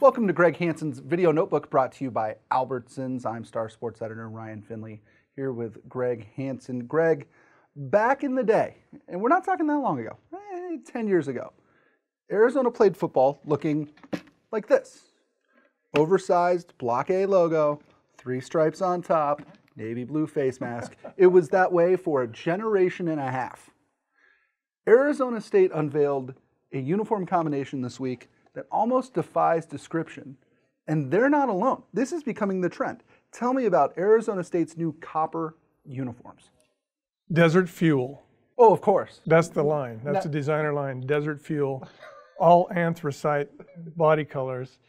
Welcome to Greg Hansen's Video Notebook, brought to you by Albertsons. I'm Star Sports Editor Ryan Finley, here with Greg Hansen. Greg, back in the day, and we're not talking that long ago, 10 years ago, Arizona played football looking like this. Oversized Block A logo, 3 stripes on top, navy blue face mask. It was that way for a generation and a half. Arizona State unveiled a uniform combination this week that almost defies description, and they're not alone. This is becoming the trend. Tell me about Arizona State's new copper uniforms. Desert Fuel. Oh, of course. That's the line. That's the designer line. Desert Fuel, all anthracite body colors,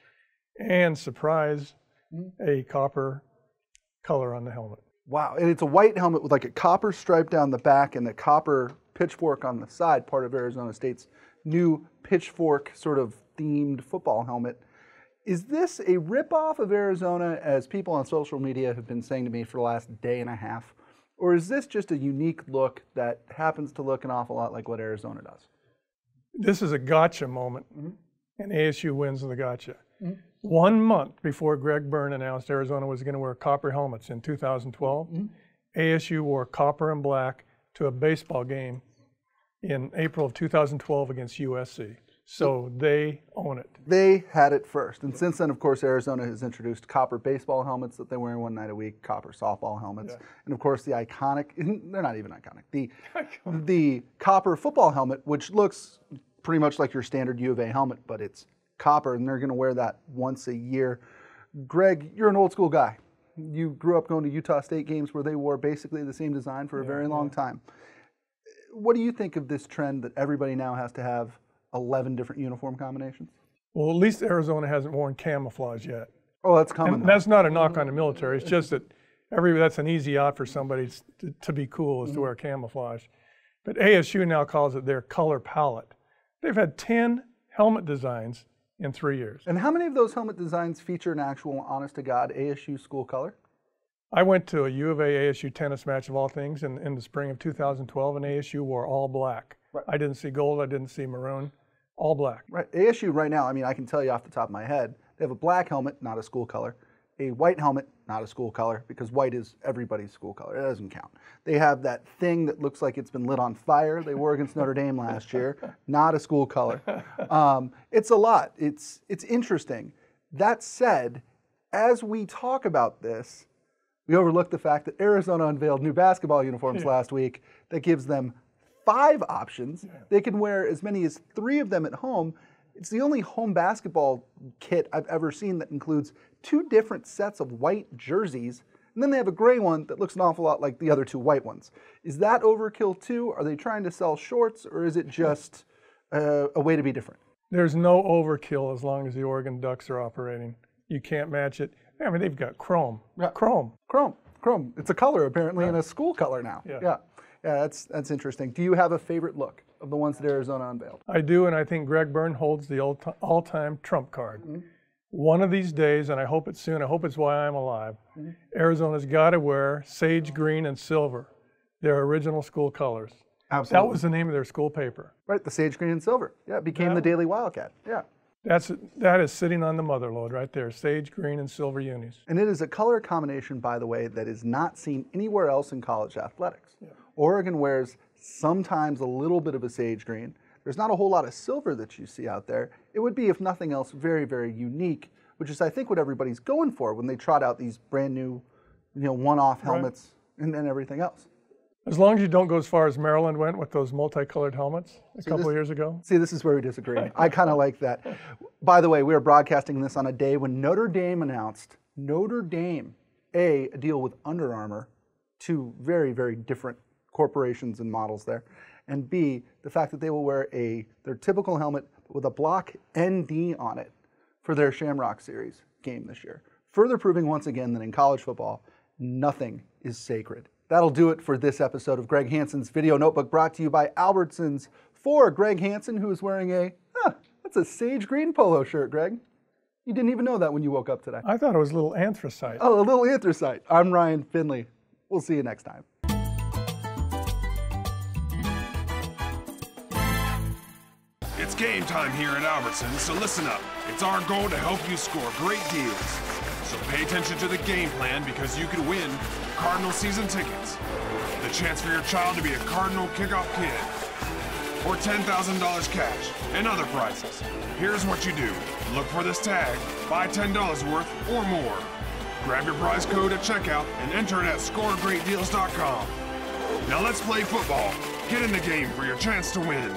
and surprise, a copper color on the helmet. Wow, and it's a white helmet with like a copper stripe down the back and a copper pitchfork on the side, part of Arizona State's new pitchfork sort of themed football helmet. Is this a ripoff of Arizona, as people on social media have been saying to me for the last day and a half? Or is this just a unique look that happens to look an awful lot like what Arizona does? This is a gotcha moment, and ASU wins the gotcha. 1 month before Greg Byrne announced Arizona was going to wear copper helmets in 2012, ASU wore copper and black to a baseball game in April of 2012 against USC. So they own it. They had it first. And since then, of course, Arizona has introduced copper baseball helmets that they wear one night a week, copper softball helmets, and of course the iconic, they're not even iconic, the copper football helmet, which looks pretty much like your standard U of A helmet, but it's copper, and they're going to wear that once a year. Greg, you're an old school guy. You grew up going to Utah State games where they wore basically the same design for a very long time. What do you think of this trend that everybody now has to have 11 different uniform combinations? Well, at least Arizona hasn't worn camouflage yet. Oh, that's coming. And that's not a knock on the military. It's just that that's an easy out for somebody to be cool, is to wear camouflage. But ASU now calls it their color palette. They've had 10 helmet designs in 3 years. And how many of those helmet designs feature an actual, honest-to-God ASU school color? I went to a U of A ASU tennis match of all things in the spring of 2012, and ASU wore all black. Right. I didn't see gold, I didn't see maroon, all black. Right. ASU right now, I mean, I can tell you off the top of my head, they have a black helmet, not a school color, a white helmet, not a school color, because white is everybody's school color. It doesn't count. They have that thing that looks like it's been lit on fire they wore against Notre Dame last year, not a school color. It's a lot. It's interesting. That said, as we talk about this, we overlook the fact that Arizona unveiled new basketball uniforms last week that gives them 5 options. They can wear as many as 3 of them at home. It's the only home basketball kit I've ever seen that includes 2 different sets of white jerseys, and then they have a gray one that looks an awful lot like the other 2 white ones. Is that overkill too? Are they trying to sell shorts, or is it just a way to be different? There's no overkill as long as the Oregon Ducks are operating. You can't match it. I mean, they've got chrome. Chrome. It's a color apparently, and a school color now. Yeah, that's interesting. Do you have a favorite look of the ones that Arizona unveiled? I do, and I think Greg Byrne holds the all-time trump card. One of these days, and I hope it's soon, I hope it's why I'm alive, Arizona's got to wear sage green and silver, their original school colors. Absolutely. That was the name of their school paper. Right, the sage green and silver. Yeah, it became the Daily Wildcat. Yeah. That is sitting on the mother lode right there, sage green and silver unis. And it is a color combination, by the way, that is not seen anywhere else in college athletics. Oregon wears sometimes a little bit of a sage green. There's not a whole lot of silver that you see out there. It would be, if nothing else, very, very unique, which is, I think, what everybody's going for when they trot out these brand new, one-off helmets and everything else. As long as you don't go as far as Maryland went with those multicolored helmets a couple of years ago. See, this is where we disagree. I kind of like that. By the way, we are broadcasting this on a day when Notre Dame announced, a deal with Under Armour, 2 very, very different corporations and models there, and B, the fact that they will wear their typical helmet with a block ND on it for their Shamrock Series game this year. Further proving once again that in college football, nothing is sacred. That'll do it for this episode of Greg Hansen's Video Notebook, brought to you by Albertsons. For Greg Hansen, who is wearing that's a sage green polo shirt, Greg. You didn't even know that when you woke up today. I thought it was a little anthracite. Oh, a little anthracite. I'm Ryan Finley. We'll see you next time. It's game time here at Albertsons, so listen up. It's our goal to help you score great deals. So pay attention to the game plan because you could win Cardinal season tickets, the chance for your child to be a Cardinal kickoff kid, or $10,000 cash and other prizes. Here's what you do. Look for this tag, buy $10 worth or more. Grab your prize code at checkout and enter it at scoregreatdeals.com. Now let's play football. Get in the game for your chance to win.